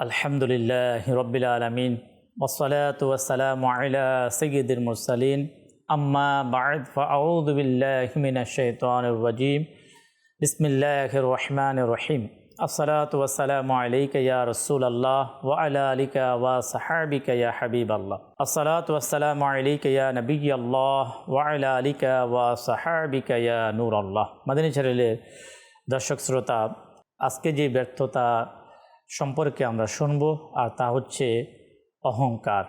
আলহামদুলিল্লাহি রাব্বিল আলামিন ওয়াসসালাতু ওয়াসসালামু আলা সাইয়্যিদিল মুরসালিন আম্মা বা'দ ফাআউযু বিল্লাহি মিনাশ শাইতানির রাজীম বিসমিল্লাহির রহমানির রহিম আসসালাতু ওয়াসসালামু আলাইকা ইয়া রাসূলুল্লাহ ওয়া আলা আলিকা ওয়া সাহাবিকা ইয়া হাবিবাল্লাহ আসসালাতু ওয়াসসালামু আলাইকা ইয়া নবিয়্যাল্লাহ ওয়া আলা আলিকা ওয়া সাহাবিকা ইয়া নূরাল্লাহ। মাদানী চ্যানেলের দর্শক শ্রোতা, আজকে যে ব্যর্থতা সম্পর্কে আমরা শুনব আর তা হচ্ছে অহংকার।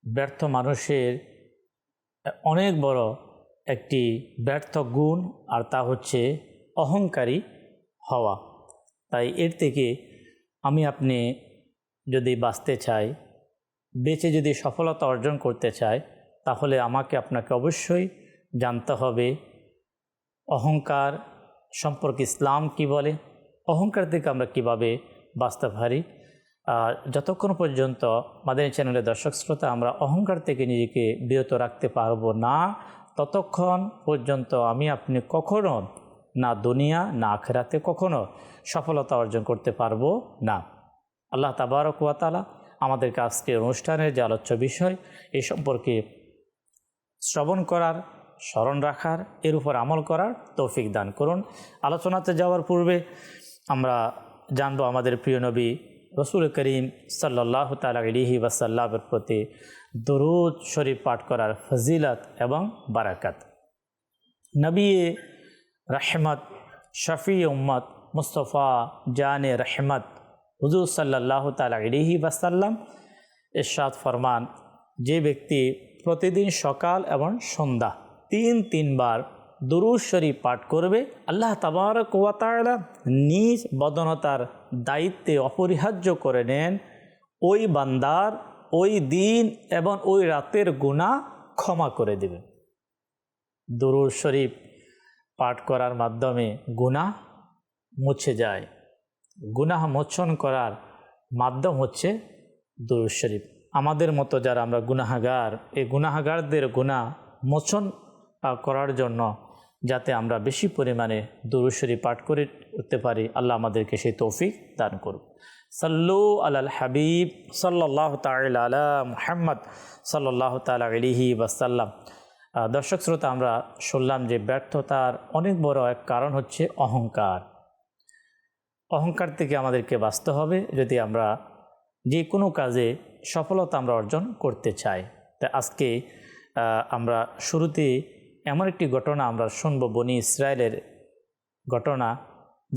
ব্যর্থ মানুষের অনেক বড় একটি ব্যর্থ গুণ আর তা হচ্ছে অহংকারী হওয়া। তাই এর থেকে আমি আপনি যদি বাঁচতে চাই, বেঁচে যদি সফলতা অর্জন করতে চাই, তাহলে আমাকে আপনাকে অবশ্যই জানতে হবে অহংকার সম্পর্কে ইসলাম কি বলে, অহংকার থেকে আমরা কিভাবে বাঁচতে পারি। যতক্ষণ পর্যন্ত মাদানী চ্যানেলের দর্শক শ্রোতা আমরা অহংকার থেকে নিজেকে বিরত রাখতে পারবো না, ততক্ষণ পর্যন্ত আমি আপনি কখনো না দুনিয়া না আখিরাতে কখনো সফলতা অর্জন করতে পারবো না। আল্লাহ তাবারক ওয়া তাআলা আমাদেরকে আজকের অনুষ্ঠানের যে আলোচ্য বিষয় এই সম্পর্কে শ্রবণ করার, স্মরণ রাখার, এর উপর আমল করার তৌফিক দান করুন। আলোচনাতে যাওয়ার পূর্বে আমরা জানবো আমাদের প্রিয় নবী রসুল করিম সাল্লাল্লাহু তাআলা আলাইহি ওয়াসাল্লামের প্রতি দরুদ শরীফ পাঠ করার ফজিলত এবং বারাকাত। নবী রহমত, শফি উম্মত, মুস্তফা জানে রহমত হুজুর সাল্লাল্লাহু তাআলা আলাইহি ওয়াসাল্লাম ইরশাদ ফরমান, যে ব্যক্তি প্রতিদিন সকাল এবং সন্ধ্যা তিনবার দুরূদ শরীফ পাঠ করবে, আল্লাহ তাবারক ওয়া তাআলা নিজ বদনতার দায়িত্বে অপরিহার্য করে নেন ওই বান্দার ওই দিন এবং ওই রাতের গুনাহ ক্ষমা করে দেবেন। দুরূদ শরীফ পাঠ করার মাধ্যমে গুনাহ মুছে যায়। গুনাহ মোচন করার মাধ্যম হচ্ছে দুরূদ শরীফ। আমাদের মতো যারা আমরা গুনাহগার, এই গুনাহগারদের গুনাহ মোচন করার জন্য যাতে আমরা বেশি পরিমাণে দুরূদ শরীফ পাঠ করতে পারি, আল্লাহ আমাদেরকে সেই তৌফিক দান করুন। সাল্লু আলাল হাবিব সাল্লাল্লাহু তাআলা আলা মুহাম্মদ সাল্লাল্লাহু তাআলা আলাইহি ওয়াসাল্লাম। দর্শক শ্রোতা, আমরা শুনলাম যে ব্যর্থতার অনেক বড় এক কারণ হচ্ছে অহংকার। অহংকার থেকে আমাদেরকে বাঁচতে হবে যদি আমরা যে কোনো কাজে সফলতা আমরা অর্জন করতে চাই। তাই আজকে আমরা শুরুতে এমন একটি ঘটনা আমরা শুনব, বনি ইসরায়েলের ঘটনা,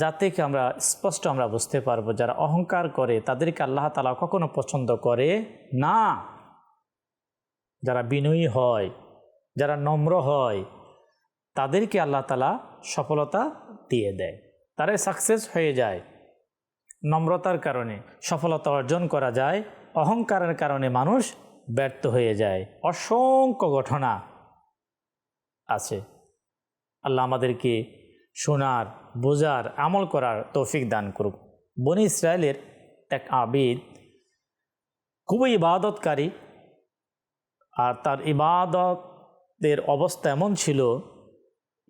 যা থেকে আমরা স্পষ্ট আমরা বুঝতে পারবো যারা অহংকার করে তাদেরকে আল্লাহ তাআলা কখনো পছন্দ করে না। যারা বিনয়ী হয়, যারা নম্র হয়, তাদেরকে আল্লাহ তাআলা সফলতা দিয়ে দেয়, তারাই সাকসেস হয়ে যায়। নম্রতার কারণে সফলতা অর্জন করা যায়, অহংকারের কারণে মানুষ ব্যর্থ হয়ে যায়। অসংখ্য ঘটনা আছে। আল্লাহ আমাদেরকে শোনার, বোঝার, আমল করার তৌফিক দান করুক। বনি ইসরায়েলের এক আবিদ খুবই ইবাদতকারী, আর তার ইবাদতের অবস্থা এমন ছিল,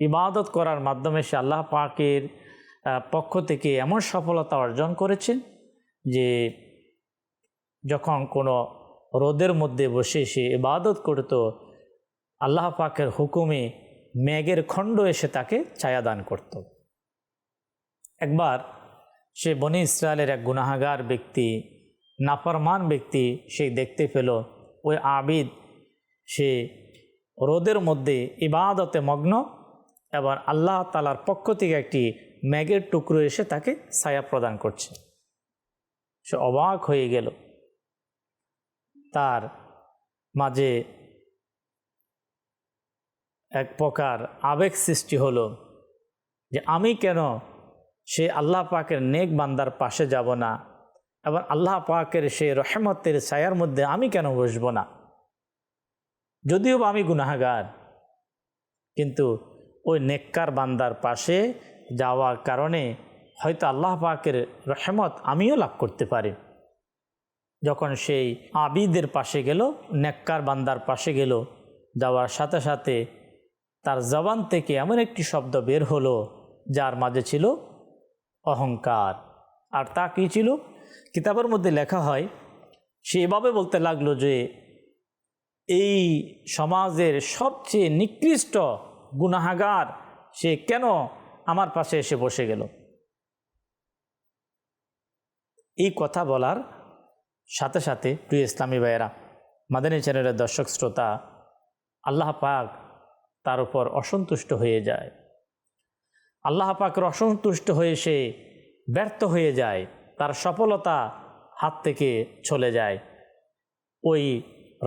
ইবাদত করার মাধ্যমে সে আল্লাহ পাকের পক্ষ থেকে এমন সফলতা অর্জন করেছেন যে যখন কোনো রোদের মধ্যে বসে সে ইবাদত করত, আল্লাহ পাকের হুকুমে মেঘের খণ্ড এসে তাকে ছায়া দান করত। একবার সে বনি ইসরায়েলের এক গুনাহগার ব্যক্তি, নাফরমান ব্যক্তি সে দেখতে পেল ওই আবিদ সে রোদের মধ্যে ইবাদতে মগ্ন এবং আল্লাহ তাআলার পক্ষ থেকে একটি মেঘের টুকরো এসে তাকে ছায়া প্রদান করছে। সে অবাক হয়ে গেল। তার মাঝে এক প্রকার আবেগ সৃষ্টি হলো যে আমি কেন সে আল্লাহ পাকের নেক বান্দার পাশে যাব না এবং আল্লাহ পাকের সে রহমতের ছায়ার মধ্যে আমি কেন বসব না, যদিও বা আমি গুনাহগার, কিন্তু ওই নেককার বান্দার পাশে যাওয়ার কারণে হয়তো আল্লাহ পাকের রহমত আমিও লাভ করতে পারি। যখন সেই আবিদের পাশে গেল, নেককার বান্দার পাশে গেল, যাওয়ার সাথে সাথে তার জবান থেকে এমন একটি শব্দ বের হলো যার মাঝে ছিল অহংকার। আর তা কী ছিল? কিতাবের মধ্যে লেখা হয়, সে এভাবে বলতে লাগলো যে এই সমাজের সবচেয়ে নিকৃষ্ট গুনাহগার সে কেন আমার পাশে এসে বসে গেল। এই কথা বলার সাথে সাথে প্রিয় ইসলামী ভাইয়েরা, মাদানী চ্যানেলের দর্শক শ্রোতা, আল্লাহ পাক তার উপর অসন্তুষ্ট হয়ে যায়। আল্লাহ পাকের অসন্তুষ্ট হয়ে সে ব্যর্থ হয়ে যায়, তার সফলতা হাত থেকে চলে যায়। ওই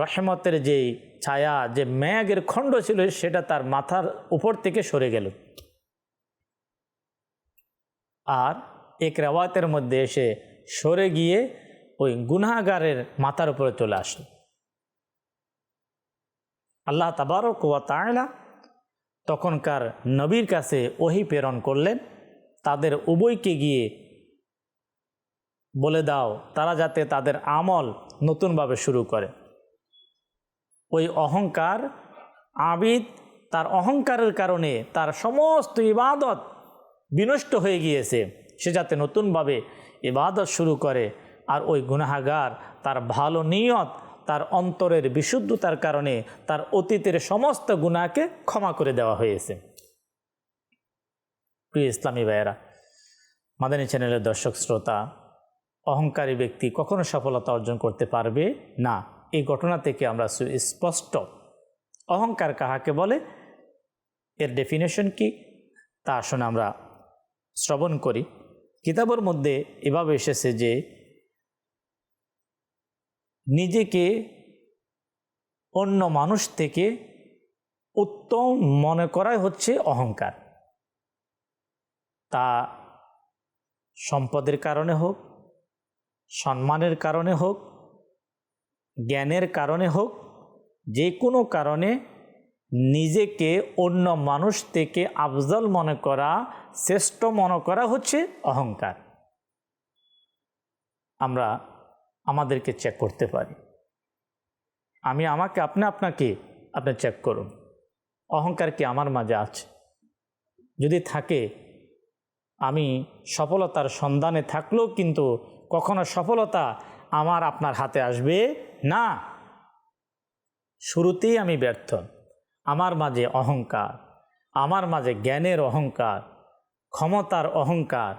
রহমতের যেই ছায়া, যে মেঘের খণ্ড ছিল, সেটা তার মাথার উপর থেকে সরে গেল। আর এক রেওয়ায়াতের মধ্যে এসে সরে গিয়ে ওই গুনাহগারের মাথার উপরে চলে আসে। আল্লাহ তাবারক ওয়া তাআলা তখনকার নবীর কাছে ওহী প্রেরণ করলেন, তাদের উভয়কে গিয়ে বলে দাও তারা যাতে তাদের আমল নতুনভাবে শুরু করে। ওই অহংকার আবিদ, তার অহংকারের কারণে তার সমস্ত ইবাদত বিনষ্ট হয়ে গিয়েছে, সে যাতে নতুনভাবে ইবাদত শুরু করে। আর ওই গুনাহগার তার ভালো নিয়ত, তার অন্তরের বিশুদ্ধতার কারণে তার অতীতের সমস্ত গুনাহকে ক্ষমা করে দেওয়া হয়েছে। প্রিয় ইসলামী ভাইয়েরা, মাদানী চ্যানেলের দর্শক শ্রোতা, অহংকারী ব্যক্তি কখনো সফলতা অর্জন করতে পারবে না। এই ঘটনা থেকে আমরা স্পষ্ট অহংকার কাহাকে বলে, এর ডেফিনেশন কি, তা আসলে আমরা শ্রবণ করি। কিতাবের মধ্যে এভাবে এসেছে যে নিজেকে অন্য মানুষ থেকে উত্তম মনে করাই হচ্ছে অহংকার। তা সম্পদের কারণে হোক, সম্মানের কারণে হোক, জ্ঞানের কারণে হোক, যে কোনো কারণে নিজেকে অন্য মানুষ থেকে আফজল মনে করা, শ্রেষ্ঠ মনে করা হচ্ছে অহংকার। আমরা আমাদেরকে চেক করতে পারি। আমি আমাকে, আপনাকে চেক করুন, অহংকার কি আমার মাঝে আছে? যদি থাকে, আমি সফলতার সন্ধানে থাকলেও কিন্তু কখনো সফলতা আমার আপনার হাতে আসবে না। শুরুতেই আমি ব্যর্থ। আমার মাঝে অহংকার, আমার মাঝে জ্ঞানের অহংকার, ক্ষমতার অহংকার,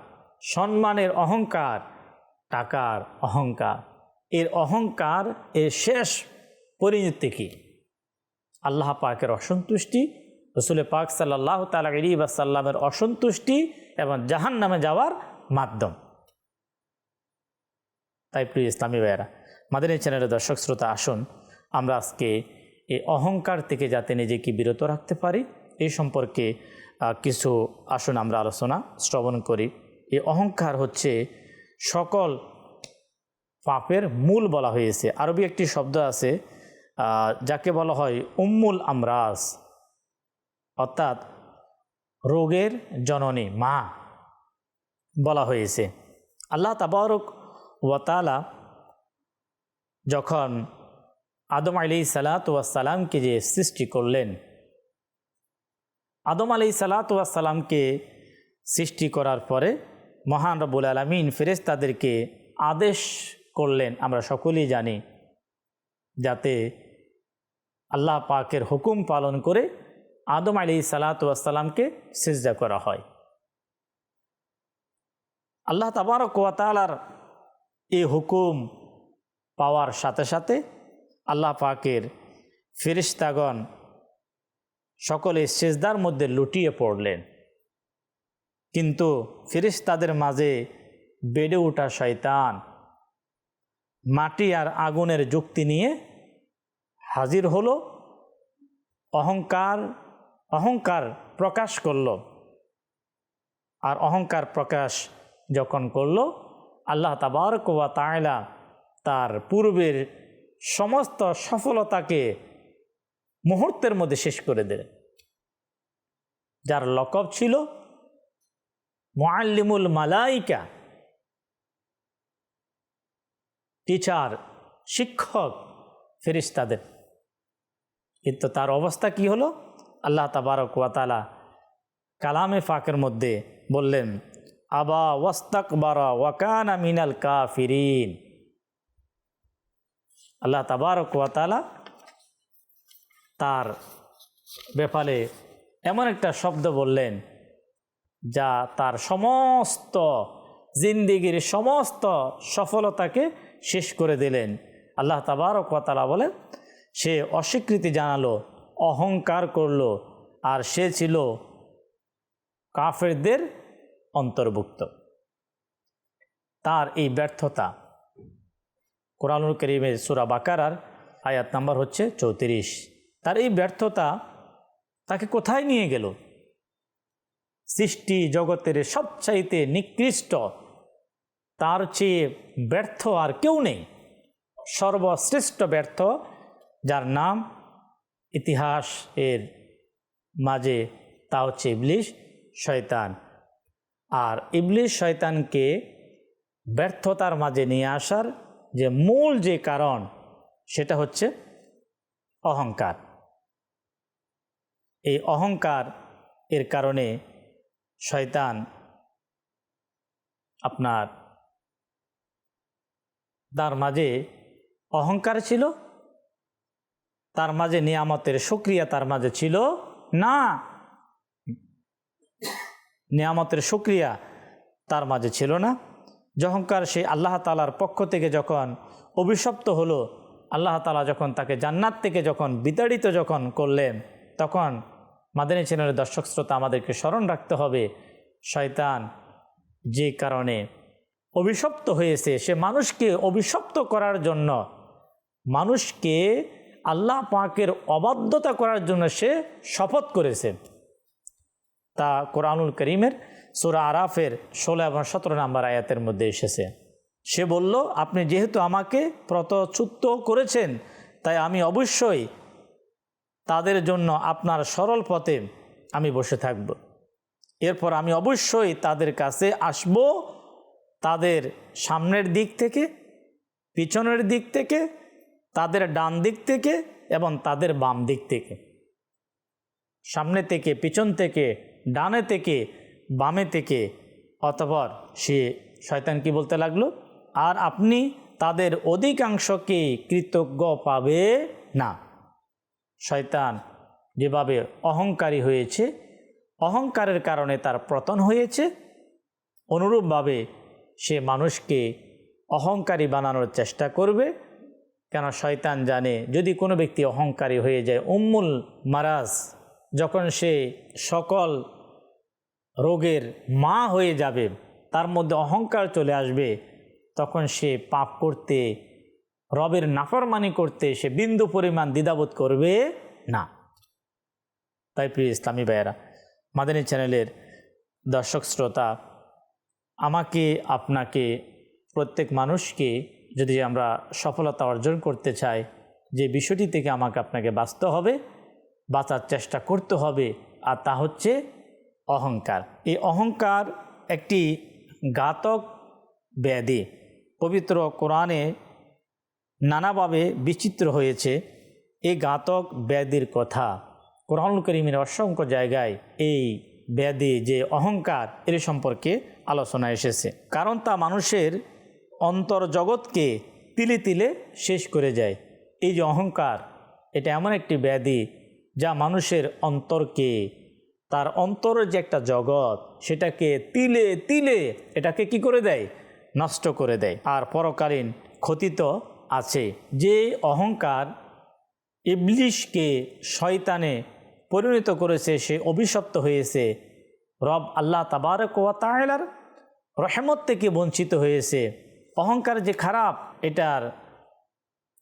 সম্মানের অহংকার, টাকার অহংকার। এর অহংকার, এর শেষ পরিণতি কি? আল্লাহ পাকের অসন্তুষ্টি, রাসূল পাক সাল্লাল্লাহু তাআলা আলাইহি ওয়াসাল্লামের অসন্তুষ্টি এবং জাহান্নামে যাওয়ার মাধ্যম। তাই প্রিয় ইসলামী ভাইয়েরা, মাদানী চ্যানেলের দর্শক শ্রোতা, আসুন আমরা আজকে এই অহংকার থেকে যাতে নিজেকে বিরত রাখতে পারি, এই সম্পর্কে কিছু আসুন আমরা আলোচনা শ্রবণ করি। এই অহংকার হচ্ছে সকল পাপের মূল বলা হয়েছে। আরবি একটি শব্দ আছে যাকে বলা হয় উম্মুল আমরাজ, অর্থাৎ রোগের জননী, মা বলা হয়েছে। আল্লাহ তাবারক ওয়া তাআলা যখন আদম আলাইহিস সালাতু ওয়াস সালামকে যে সৃষ্টি করলেন, আদম আলাইহিস সালাতু ওয়াস সালামকে সৃষ্টি করার পরে মহান রব্বুল আলামিন ফেরেশতাদেরকে আদেশ করলেন, আমরা সকলেই জানি, যাতে আল্লাহ পাকের হুকুম পালন করে আদম আলাইহিস সালাতু ওয়াস সালামকে সিজদা করা হয়। আল্লাহ তাবারক ওয়া তাআলার এই হুকুম পাওয়ার সাথে সাথে আল্লাহ পাকের ফেরেশতাগণ সকলে সিজদার মধ্যে লুটিয়ে পড়লেন। কিন্তু ফেরেশতাদের মাঝে বেড়ে ওঠা শয়তান মাটি আর আগুনের যুক্তি নিয়ে হাজির হলো, অহংকার প্রকাশ করল। আর অহংকার প্রকাশ যখন করল, আল্লাহ তাবারক ওয়া তাআলা তার পূর্বের সমস্ত সফলতাকে মুহূর্তের মধ্যে শেষ করে দিলেন। যার লকব ছিল মুআল্লিমুল মালাইকা, টিচার, শিক্ষক ফেরেশতাদের, কিন্তু তার অবস্থা কি হলো? আল্লাহ তাবারক ওয়া তাআলা কালামে পাকের মধ্যে বললেন, আবা ওয়াস্তাকবারা ওয়া কানা মিনাল কাফিরিন। আল্লাহ তাবারক ওয়া তাআলা তার ব্যাপারে এমন একটা শব্দ বললেন যা তার সমস্ত জিন্দিগির সমস্ত সফলতাকে শেষ করে দিলেন। আল্লাহ তাবারক ওয়া তাআলা বলেন, সে অস্বীকৃতি জানালো, অহংকার করলো, আর সে ছিল কাফেরদের অন্তর্ভুক্ত। তার এই ব্যর্থতা কোরআনুল কারীমের সূরা বাকারার আয়াত নাম্বার হচ্ছে 34। তার এই ব্যর্থতা তাকে কোথায় নিয়ে গেল? সৃষ্টি জগতের সবচাইতে নিকৃষ্ট, তার চেয়ে ব্যর্থ আর কেউ নেই। সর্বশ্রেষ্ঠ ব্যর্থ, যার নাম ইতিহাস এর মাঝে, তা হচ্ছে ইবলিস শয়তান। আর ইবলিস শয়তানকে ব্যর্থতার মাঝে নিয়ে আসার যে মূল যে কারণ, সেটা হচ্ছে অহংকার। এই অহংকার এর কারণে শয়তান আপনার তার মাঝে অহংকার ছিল, তার মাঝে নিয়ামতের শুকরিয়া তার মাঝে ছিল না। নিয়ামতের শুকরিয়া তার মাঝে ছিল না। অহংকার সে আল্লাহ তাআলার পক্ষ থেকে যখন অভিশপ্ত হলো, আল্লাহ তাআলা যখন তাকে জান্নাত থেকে যখন বিতাড়িত যখন করলেন, তখন মাদানী চ্যানেলের দর্শক শ্রোতা আমাদেরকে স্মরণ রাখতে হবে, শয়তান যে কারণে অভিশপ্ত হয়েছে, সে মানুষকে অভিশপ্ত করার জন্য, মানুষকে আল্লাহ পাকের অবাধ্যতা করার জন্য সে শপথ করেছে। তা কোরআনুল কারীমের সূরা আরাফের 16 এবং 17 নম্বর আয়াতের মধ্যে এসেছে। সে বলল, আপনি যেহেতু আমাকে প্রতচ্যুত করেছেন, তাই আমি অবশ্যই তাদের জন্য আপনার সরল পথে আমি বসে থাকব। এরপর আমি অবশ্যই তাদের কাছে আসব, তাদের সামনের দিক থেকে, পিছনের দিক থেকে, তাদের ডান দিক থেকে এবং তাদের বাম দিক থেকে। সামনে থেকে, পিছন থেকে, ডানে থেকে, বামে থেকে। অতঃপর সে শয়তান কি বলতে লাগলো, আর আপনি তাদের অধিকাংশকে কৃতজ্ঞ পাবে না। শয়তান যেভাবে অহংকারী হয়েছে, অহংকারের কারণে তার পতন হয়েছে, অনুরূপভাবে সে মানুষকে অহংকারী বানানোর চেষ্টা করবে। কেন? শয়তান জানে যদি কোনো ব্যক্তি অহংকারী হয়ে যায়, উম্মুল মারাজ, যখন সে সকল রোগের মা হয়ে যাবে, তার মধ্যে অহংকার চলে আসবে, তখন সে পাপ করতে, রবের নাফরমানি করতে সে বিন্দু পরিমাণ দ্বিধাবোধ করবে না। তাই প্রিয় ইসলামী ভাইয়েরা, মাদানী চ্যানেলের দর্শক শ্রোতা, আমাকে, আপনাকে, প্রত্যেক মানুষকে যদি আমরা সফলতা অর্জন করতে চাই, যে বিষয়টি থেকে আমাকে আপনাকে বাঁচতে হবে, বাঁচার চেষ্টা করতে হবে, আর তা হচ্ছে অহংকার। এই অহংকার একটি ঘাতক ব্যাধি। পবিত্র কোরআনে নানাভাবে বিচিত্র হয়েছে এই ঘাতক ব্যাধির কথা। কোরআনুল কারীমের অসংখ্য জায়গায় এই ব্যাধি যে অহংকার, এর সম্পর্কে আলোচনা এসেছে। কারণ তা মানুষের অন্তর্জগৎকে তিলে তিলে শেষ করে যায়। এই যে অহংকার, এটা এমন একটি ব্যাধি যা মানুষের অন্তরকে, তার অন্তরের যে একটা জগৎ, সেটাকে তিলে তিলে এটাকে কি করে দেয়? নষ্ট করে দেয়। আর পরকালীন ক্ষতি তো আছে। যে অহংকার ইবলিশকে শয়তানে পরিণত করেছে, সে অভিশপ্ত হয়েছে, রব আল্লাহ তাবারক ওয়া তাআলার রহমত থেকে বঞ্চিত হয়েছে। অহংকার যে খারাপ, এটার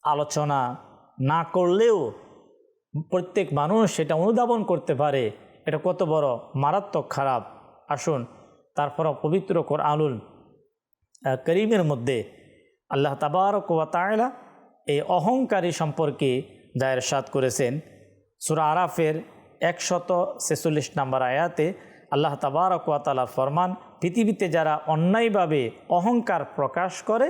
আলোচনা না করলেও প্রত্যেক মানুষ সেটা অনুধাবন করতে পারে এটা কত বড় মারাত্মক খারাপ। আসুন তারপর পবিত্র কোরআনুল কারীমের মধ্যে আল্লাহ তাবারক ওয়া তাআলা এই অহংকারী সম্পর্কে যা ইরশাদ করেছেন, সূরা আরাফের 146 নম্বর আয়াতে আল্লাহ তাবারক ওয়া তাআলা ফরমান, পৃথিবীতে যারা অন্যায়ভাবে অহংকার প্রকাশ করে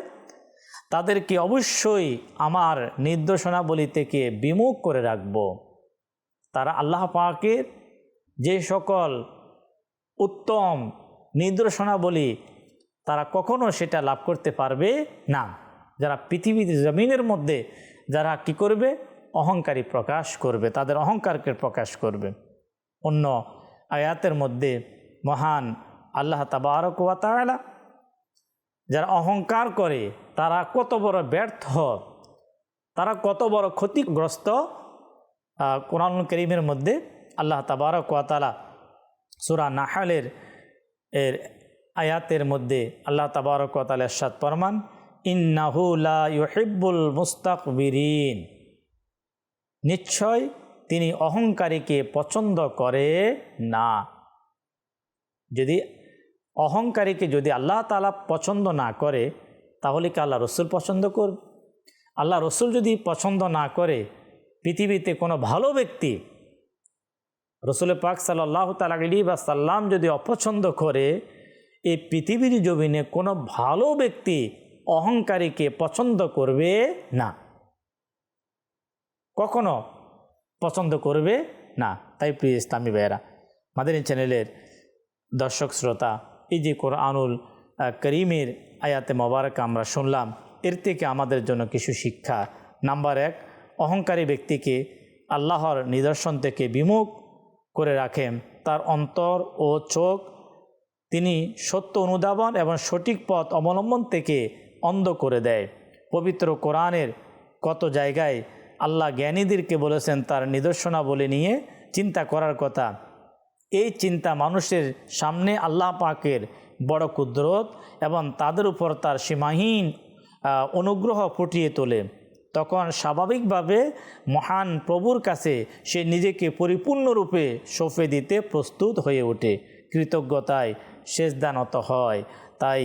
তাদেরকে অবশ্যই আমার নির্দেশনাবলী থেকে বিমুখ করে রাখব। তারা আল্লাহ পাকের যে সকল উত্তম নিদর্শনাবলী তারা কখনো সেটা লাভ করতে পারবে না। যারা পৃথিবীর জমিনের মধ্যে যারা কি করবে, অহংকারী প্রকাশ করবে, তাদের অহংকারকে প্রকাশ করবে। অন্য আয়াতের মধ্যে মহান আল্লাহ তাবারক ওয়া তাআলা যারা অহংকার করে তারা কত বড় ব্যর্থ, তারা কত বড় ক্ষতিগ্রস্ত, কোরআনুল কারীমের মধ্যে আল্লাহ তাবারক ওয়া তাআলা সূরা নাহলের আয়াতের মধ্যে আল্লাহ তাবারক ওয়া তাআলা ইরশাদ ফরমান, ইন্নাহু লা ইউহিব্বুল মুস্তাকবিরিন, নিশ্চয় তিনি অহংকারীকে পছন্দ করে না। যদি অহংকারীকে যদি আল্লাহ তাআলা পছন্দ না করে তাহলে কি আল্লাহ রসুল পছন্দ করবে? আল্লাহ রসুল যদি পছন্দ না করে, পৃথিবীতে কোনো ভালো ব্যক্তি রসুল পাক সাল্লাল্লাহু তাআলা আলাইহি ওয়াসাল্লাম যদি অপছন্দ করে, এই পৃথিবীর জমিনে কোনো ভালো ব্যক্তি অহংকারীকে পছন্দ করবে না, কখনো পছন্দ করবে না। তাই প্রিয় ইসলামী ভাইয়েরা, মাদানী চ্যানেলের দর্শক শ্রোতা, এই যে কোরআনুল করিমের আয়াতে মোবারক আমরা শুনলাম, এর থেকে আমাদের জন্য কিছু শিক্ষা। নাম্বার 1, অহংকারী ব্যক্তিকে আল্লাহর নিদর্শন থেকে বিমুখ করে রাখেন, তার অন্তর ও চোখ তিনি সত্য অনুধাবন এবং সঠিক পথ অবলম্বন থেকে অন্ধ করে দেয়। পবিত্র কোরআনের কত জায়গায় আল্লাহ জ্ঞানীদেরকে বলেছেন তার নিদর্শনাবলী নিয়ে চিন্তা করার কথা। এই চিন্তা মানুষের সামনে আল্লাহ পাকের বড় কুদরত এবং তাদের উপর তার সীমাহীন অনুগ্রহ ফুটিয়ে তোলে। তখন স্বাভাবিকভাবে মহান প্রভুর কাছে সে নিজেকে পরিপূর্ণরূপে সঁপে দিতে প্রস্তুত হয়ে ওঠে, কৃতজ্ঞতায় সেজদানত হয়। তাই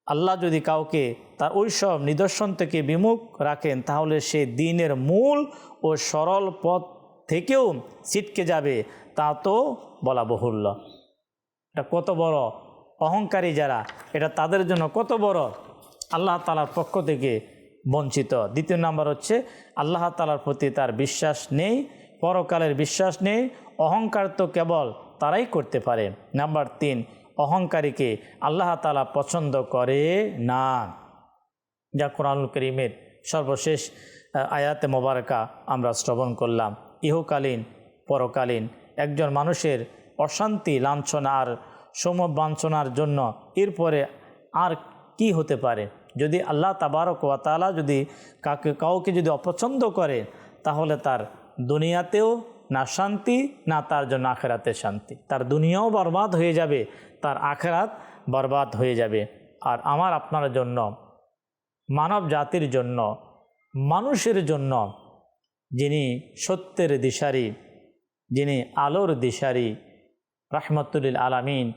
আল্লাহ যদি কাউকে তার ওইসব নিদর্শন থেকে বিমুখ রাখেন, তাহলে সে দ্বীনের মূল ও সরল পথ থেকেও ছিটকে যাবে, তা তো বলা বাহুল্য। এটা কত বড় অহংকারী যারা, এটা তাদের জন্য কত বড় আল্লাহ তাআলার পক্ষ থেকে বঞ্চিত। দ্বিতীয় নাম্বার হচ্ছে আল্লাহ তাআলার প্রতি তার বিশ্বাস নেই, পরকালের বিশ্বাস নেই। অহংকার তো কেবল তারাই করতে পারে। নাম্বার 3, অহংকারীকে আল্লাহ তাআলা পছন্দ করে না। যা কোরআনুল কারীমের সর্বশেষ আয়াতে মোবারকা আমরা শ্রবণ করলাম। ইহকালীন পরকালীন একজন মানুষের অশান্তি, লাঞ্ছনা আর সমবাঞ্ছনার জন্য এরপরে আর কি হতে পারে? যদি আল্লাহ তাবারক ওয়া তাআলা যদি কাউকে যদি অপছন্দ করে, তাহলে তার দুনিয়াতেও না শান্তি, না তার জন্য আখেরাতে শান্তি। তার দুনিয়াও বরবাদ হয়ে যাবে, তার আখেরাত বরবাদ হয়ে যাবে। আর আমার আপনার জন্য, মানব জাতির জন্য, মানুষের জন্য যিনি সত্যের দিশারি, যিনি আলোর দিশারি, রাহমাতুল লিল আলামিন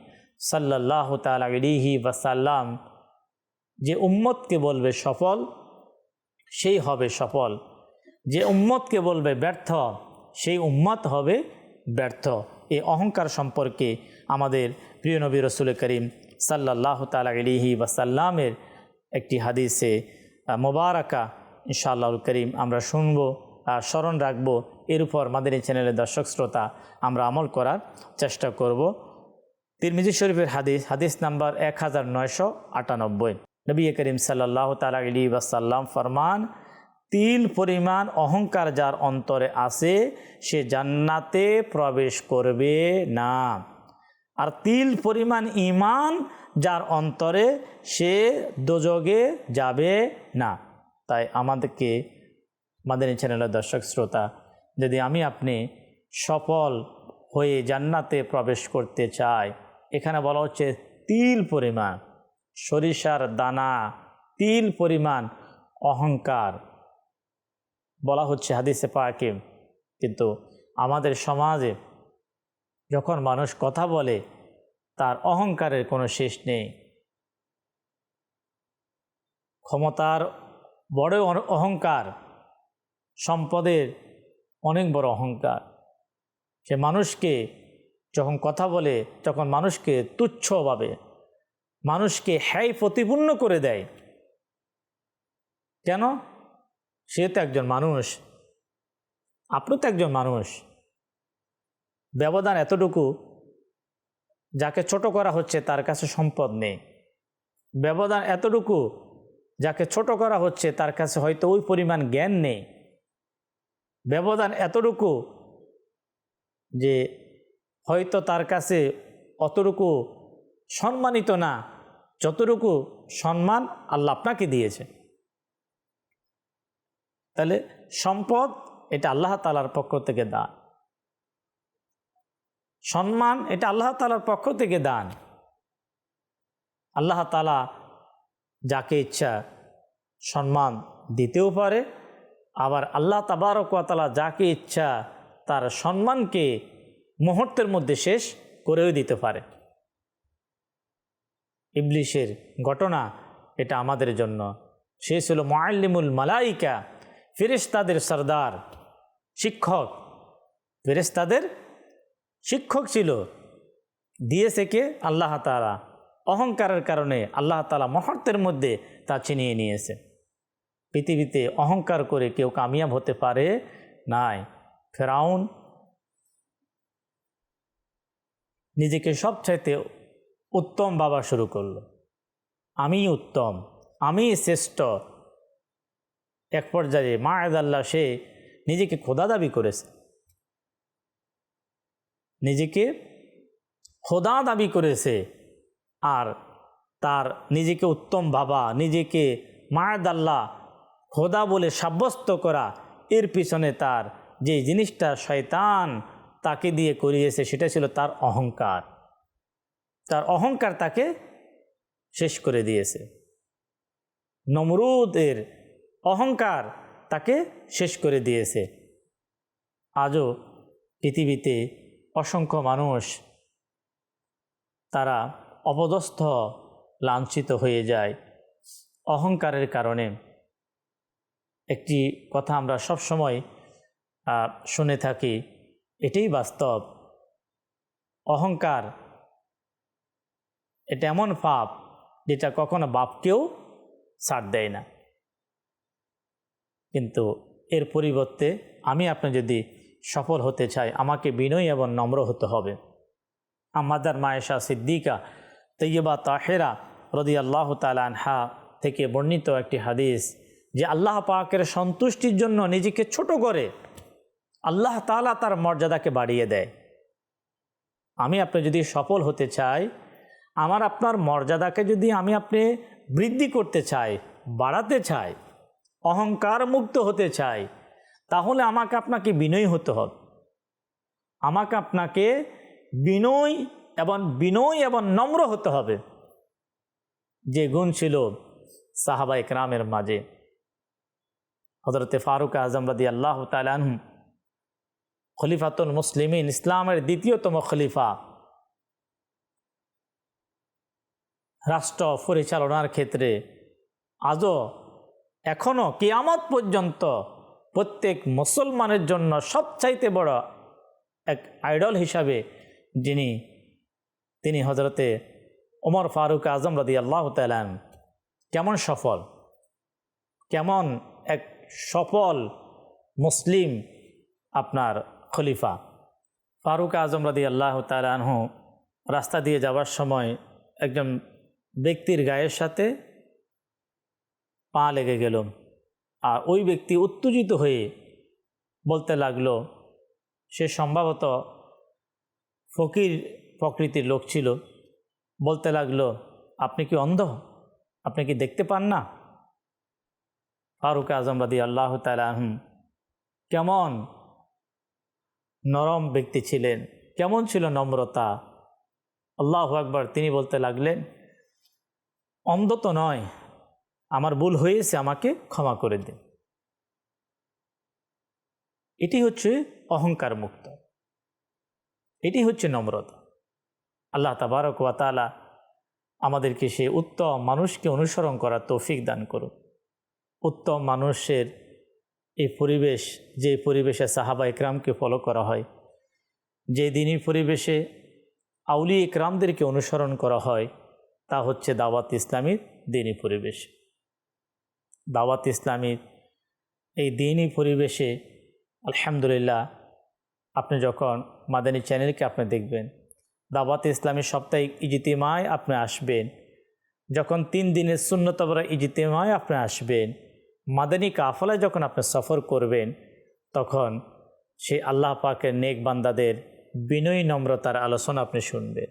সাল্লাল্লাহু তাআলা আলাইহি ওয়াসাল্লাম যে উম্মতকে বলবে সফল, সেই হবে সফল। যে উম্মতকে বলবে ব্যর্থ, সেই উম্মত হবে ব্যর্থ। এই অহংকার সম্পর্কে আমাদের প্রিয় নবী রাসূল করিম সাল্লাল্লাহু তাআলা আলাইহি ওয়াসাল্লামের একটি হাদিসে মোবারকা ইনশাআল্লাহুল করিম আমরা শুনব আর স্মরণ রাখব। এর উপর মাদানী চ্যানেলের দর্শক শ্রোতা আমরা আমল করার চেষ্টা করব। তিরমিজি শরীফের হাদিস নাম্বার 1998। নবী করিম সাল্লাল্লাহু তাআলা আলাইহি ওয়াসাল্লাম ফরমান, তিল পরিমাণ অহংকার যার অন্তরে আছে সে জান্নাতে প্রবেশ করবে না, আর তিল পরিমাণ ঈমান যার অন্তরে সে দোজখে যাবে না। তাই আমাদেরকে মাদানী চ্যানেলের দর্শক শ্রোতা, যদি আমি আপনি সফল হয়ে জান্নাতে প্রবেশ করতে চাই, এখানে বলা হচ্ছে তিল পরিমাণ, সরিষার দানা তিল পরিমাণ অহংকার বলা হচ্ছে হাদিসে পাকে। কিন্তু আমাদের সমাজে যখন মানুষ কথা বলে, তার অহংকারের কোনো শেষ নেই। ক্ষমতার বড় অহংকার, সম্পদের অনেক বড় অহংকার। সে মানুষকে যখন কথা বলে, তখন মানুষকে তুচ্ছ ভাবে, মানুষকে হ্যায় প্রতিপূর্ণ করে দেয়। কেন? সে তো একজন মানুষ, আপনি তো একজন মানুষ। ব্যবধান এতটুকু যাকে ছোট করা হচ্ছে তার কাছে সম্পদ নেই। ব্যবধান এতটুকু, যাকে ছোট করা হচ্ছে তার কাছে হয়তো ওই পরিমাণ জ্ঞান নেই। ব্যবধান এতটুকু যে হয়তো তার কাছে অতটুকু সম্মানিত না যতটুকু সম্মান আল্লাহ আপনাকে দিয়েছে। তাহলে সম্পদ এটা আল্লাহ তাআলার পক্ষ থেকে দান, সম্মান এটা আল্লাহ তাআলার পক্ষ থেকে দান। আল্লাহ তাআলা যাকে ইচ্ছা সম্মান দিতেও পারে, আবার আল্লাহ তাবারক ওয়া তাআলা যাকে ইচ্ছা তার সম্মানকে মুহূর্তের মধ্যে শেষ করেও দিতে পারে। ইবলিসের ঘটনা এটা আমাদের জন্য। সে ছিল মুআল্লিমুল মালাইকা, ফেরেশতাদের সরদার, শিক্ষক, ফেরেশতাদের শিক্ষক ছিল। দিয়েছে কে? আল্লাহ তাআলা। অহংকারের কারণে আল্লাহ তাআলা মুহূর্তের মধ্যে তা ছিনিয়ে নিয়েছে। পৃথিবীতে অহংকার করে কেউ কামিয়াব হতে পারে নাই। ফেরাউন নিজেকে সবচাইতে উত্তম ভাবা শুরু করলো, আমি উত্তম, আমি শ্রেষ্ঠ। এক পর্যায়ে মাআযাল্লাহ সে নিজেকে খোদা দাবি করেছে, নিজেকে খোদা দাবি করেছে। আর তার নিজেকে উত্তম ভাবা, নিজেকে মাআযাল্লাহ খোদা বলে সাব্যস্ত করা, এর পিছনে তার যে জিনিসটা শয়তান তাকে দিয়ে করিয়েছে সেটা ছিল তার অহংকার। তার অহংকার তাকে শেষ করে দিয়েছে। নমরুদের অহংকার তাকে শেষ করে দিয়েছে। আজও পৃথিবীতে অসংখ্য মানুষ তারা অপদস্থ, লাঞ্ছিত হয়ে যায় অহংকারের কারণে। একটি কথা আমরা সব সময় শুনে থাকি, এটাই বাস্তব। অহংকার এটা এমন পাপ যেটা কখনো বাপকেও ছাড় দেয় না। কিন্তু এর পরিবর্তে আমি আপনি যদি সফল হতে চাই, আমাকে বিনয়ী এবং নম্র হতে হবে। আমাদের মায়েশা সিদ্দিকা তৈয়বা তাহেরা রাদিয়াল্লাহু তাআলা আনহা থেকে বর্ণিত একটি হাদিস, যে আল্লাহ পাকের সন্তুষ্টির জন্য নিজেকে ছোট করে আল্লাহ তাআলা তার মর্যাদাকে বাড়িয়ে দেয়। আমি আপনি যদি সফল হতে চাই, আমার আপনার মর্যাদাকে যদি আমি আপনি বৃদ্ধি করতে চাই, বাড়াতে চাই, অহংকার মুক্ত হতে চাই, তাহলে আমাকে আপনাকে বিনয়ী হতে হবে। আমাকে আপনাকে বিনয় এবং নম্র হতে হবে, যে গুণ ছিল সাহাবা ইকরামের মাঝে। হযরতে ফারুক আযম রাদিয়াল্লাহু তাআলা আনহু খলিফাতুল মুসলিমিন, ইসলামের দ্বিতীয়তম খলিফা, রাষ্ট্র পরিচালনার ক্ষেত্রে আজও এখনও কিয়ামত পর্যন্ত প্রত্যেক মুসলমানের জন্য সবচাইতে বড় এক আইডল হিসাবে তিনি হযরতে ওমর ফারুক আযম রাদিয়াল্লাহু তাআলা আনহু। কেমন সফল, কেমন এক সফল মুসলিম আপনার খলিফা। ফারুক আযম রাদিয়াল্লাহু তাআলা আনহু রাস্তা দিয়ে যাওয়ার সময় একজন ব্যক্তির গায়ের সাথে পা লেগে গেল, আর ওই ব্যক্তি উত্তেজিত হয়ে বলতে লাগলো, সে সম্ভবত ফকির প্রকৃতির লোক ছিল, বলতে লাগলো, আপনি কি অন্ধ? আপনি কি দেখতে পান না? ফারুক আযম রাদিয়াল্লাহু তাআলা আনহু কেমন নরম ব্যক্তি ছিলেন, কেমন ছিল নম্রতা। আল্লাহু আকবার। তিনি বলতে লাগলেন, অন্ধ তো নয়, আমার ভুল হয়েছে, আমাকে ক্ষমা করে দিন। এটি হচ্ছে অহংকার মুক্ত, এটি হচ্ছে নম্রতা। আল্লাহ তাবারক ওয়া তাআলা আমাদেরকে সে উত্তম মানুষকে অনুসরণ করার তৌফিক দান করুন। উত্তম মানুষের এই পরিবেশ, যে পরিবেশে সাহাবা ইকরামকে ফলো করা হয়, যে দিনই পরিবেশে আউলিয়া ইকরামদেরকে অনুসরণ করা হয়, তা হচ্ছে দাওয়াত ইসলামীর দিনই পরিবেশ। দাওয়াত ইসলামীর এই দিনই পরিবেশে আলহামদুলিল্লাহ, আপনি যখন মাদানী চ্যানেলকে আপনি দেখবেন, দাওয়াত ইসলামী সাপ্তাহিক ইজতিমায় আপনি আসবেন, যখন 3 দিনের সুন্নতবরা ইজতিমায় আপনি আসবেন, মাদানী কাফলায় যখন আপনি সফর করবেন, তখন সেই আল্লাহ পাকের নেক বান্দাদের বিনয়ী নম্রতার আলোচনা আপনি শুনবেন,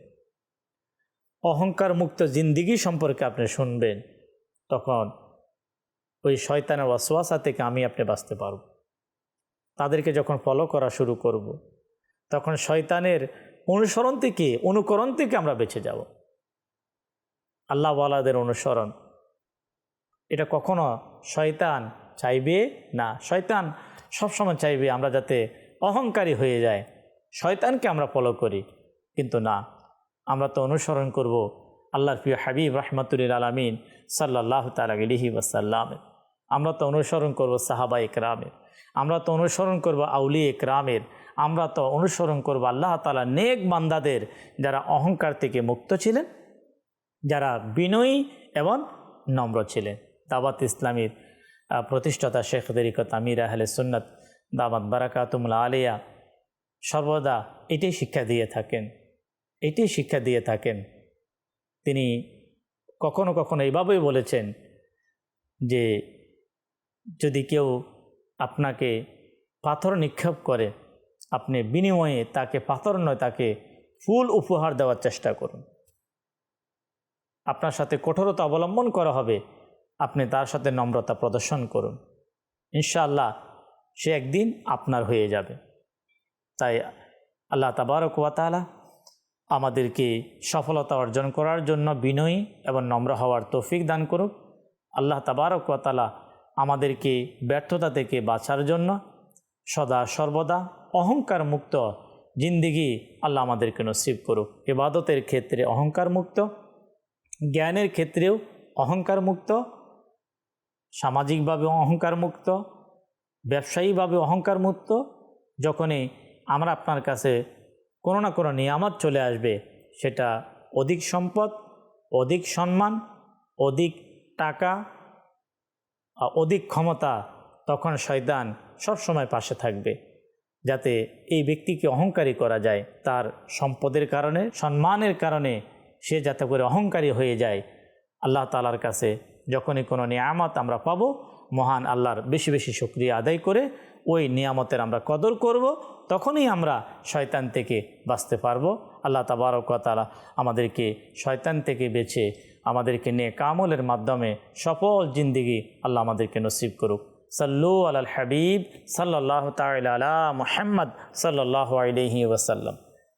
অহংকার মুক্ত জিন্দিগি সম্পর্কে আপনি শুনবেন। তখন ওই শয়তানের ওয়াসওয়াসা থেকে আমি আপনি বাঁচতে পারব। তাদেরকে যখন ফলো করা শুরু করব, তখন শয়তানের অনুকরণ থেকে আমরা বেঁচে যাব। আল্লাহওয়ালাদের অনুসরণ, এটা কখনো শয়তান চাইবে না। শয়তান সবসময় চাইবে আমরা যাতে অহংকারী হয়ে যায়, শয়তানকে আমরা ফলো করি। কিন্তু না, আমরা তো অনুসরণ করব আল্লাহর প্রিয় হাবিব রাহমাতুল আলামিন সাল্লাল্লাহু তাআলা আলাইহি ওয়াসাল্লাম। আমরা তো অনুসরণ করব সাহাবা ইকরামের, আমরা তো অনুসরণ করব আউলিয়া ইকরামের, আমরা তো অনুসরণ করব আল্লাহ তাআলা নেক বান্দাদের, যারা অহংকার থেকে মুক্ত ছিলেন, যারা বিনয়ী এবং নম্র ছিলেন। দাওয়াত ইসলামীর প্রতিষ্ঠাতা শেখ তরিকত আমির আহলে সুন্নাত দামাত বারাকাতুহুল আলিয়া সর্বদা এটাই শিক্ষা দিয়ে থাকেন। তিনি কখনো কখনো এইভাবেই বলেছেন যে যদি কেউ আপনাকে পাথর নিক্ষেপ করে, আপনি বিনিময়ে তাকে পাথর নয়, তাকে ফুল উপহার দেওয়ার চেষ্টা করুন। আপনার সাথে কঠোরতা অবলম্বন করা হবে, আপনি তার সাথে নম্রতা প্রদর্শন করুন, ইনশাআল্লাহ সে একদিন আপনার হয়ে যাবে। তাই আল্লাহ তাবারক ওয়া তাআলা আমাদেরকে সফলতা অর্জন করার জন্য বিনয়ী এবং নম্র হওয়ার তৌফিক দান করুক। আল্লাহ তাবারক ওয়া তাআলা আমাদেরকে ব্যর্থতা থেকে বাঁচার জন্য সদা সর্বদা অহংকার মুক্ত জিন্দিগি আল্লাহ আমাদেরকে নসিব করুক। ইবাদতের ক্ষেত্রে অহংকার মুক্ত, জ্ঞানের ক্ষেত্রেও অহংকার মুক্ত, সামাজিকভাবে অহংকার মুক্ত, ব্যবসায়ীভাবে অহংকার মুক্ত। যখনই আমরা আপনার কাছে কোনো না কোনো নিয়ামত চলে আসবে, সেটা অধিক সম্পদ, অধিক সম্মান, অধিক টাকা, অধিক ক্ষমতা, তখন শয়তান সবসময় পাশে থাকবে, যাতে এই ব্যক্তিকে অহংকারী করা যায়। তার সম্পদের কারণে, সম্মানের কারণে সে যাতে করে অহংকারী হয়ে যায়। আল্লাহ তাআলার কাছে যখনই কোনো নিয়ামত আমরা পাবো, মহান আল্লাহর বেশি বেশি শুকরিয়া আদায় করে ওই নিয়ামতের আমরা কদর করব, তখনই আমরা শয়তান থেকে বাঁচতে পারবো। আল্লাহ তাবারক ওয়া তাআলা আমাদেরকে শয়তান থেকে বেঁচে আমাদেরকে নেক আমলের মাধ্যমে সফল জিন্দিগি আল্লাহ আমাদেরকে নসিব করুক। সাল্লু আলাল হাবিব সাল্লাল্লাহু তাআলা আলা মুহাম্মদ সাল্লাল্লাহু আলাইহি ওয়াসাল্লাম।